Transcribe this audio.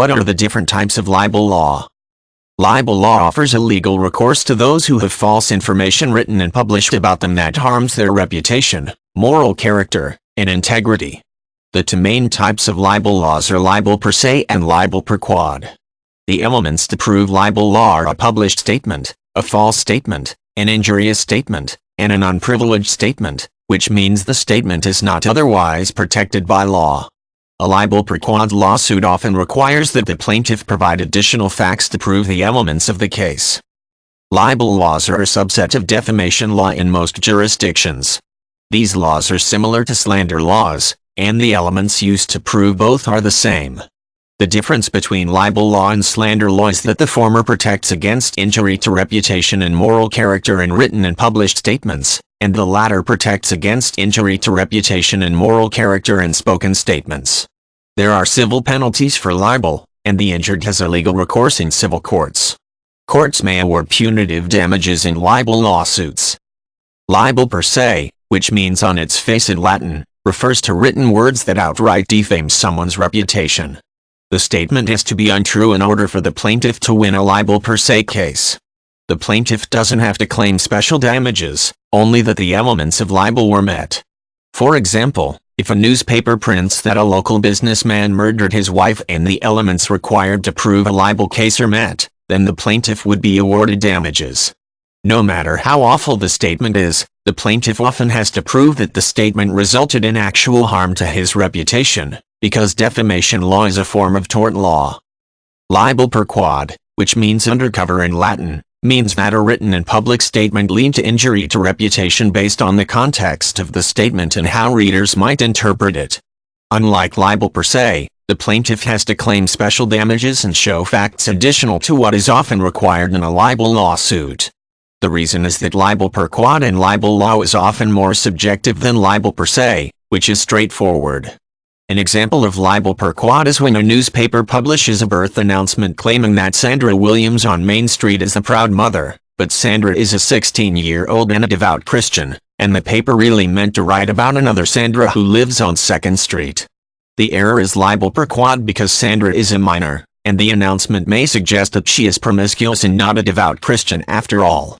What are the different types of libel law? Libel law offers a legal recourse to those who have false information written and published about them that harms their reputation, moral character, and integrity. The two main types of libel laws are libel per se and libel per quod. The elements to prove libel law are a published statement, a false statement, an injurious statement, and an unprivileged statement, which means the statement is not otherwise protected by law. A libel per quod lawsuit often requires that the plaintiff provide additional facts to prove the elements of the case. Libel laws are a subset of defamation law in most jurisdictions. These laws are similar to slander laws, and the elements used to prove both are the same. The difference between libel law and slander law is that the former protects against injury to reputation and moral character in written and published statements, and the latter protects against injury to reputation and moral character in spoken statements. There are civil penalties for libel, and the injured has a legal recourse in civil courts. Courts may award punitive damages in libel lawsuits. Libel per se, which means on its face in Latin, refers to written words that outright defame someone's reputation. The statement has to be untrue in order for the plaintiff to win a libel per se case. The plaintiff doesn't have to claim special damages, only that the elements of libel were met. For example, if a newspaper prints that a local businessman murdered his wife and the elements required to prove a libel case are met, then the plaintiff would be awarded damages. No matter how awful the statement is, the plaintiff often has to prove that the statement resulted in actual harm to his reputation, because defamation law is a form of tort law. Libel per quod, which means undercover in Latin, means that a written and public statement lead to injury to reputation based on the context of the statement and how readers might interpret it. Unlike libel per se, the plaintiff has to claim special damages and show facts additional to what is often required in a libel lawsuit. The reason is that libel per quod in libel law is often more subjective than libel per se, which is straightforward. An example of libel per quod is when a newspaper publishes a birth announcement claiming that Sandra Williams on Main Street is the proud mother, but Sandra is a 16-year-old and a devout Christian, and the paper really meant to write about another Sandra who lives on 2nd Street. The error is libel per quod because Sandra is a minor, and the announcement may suggest that she is promiscuous and not a devout Christian after all.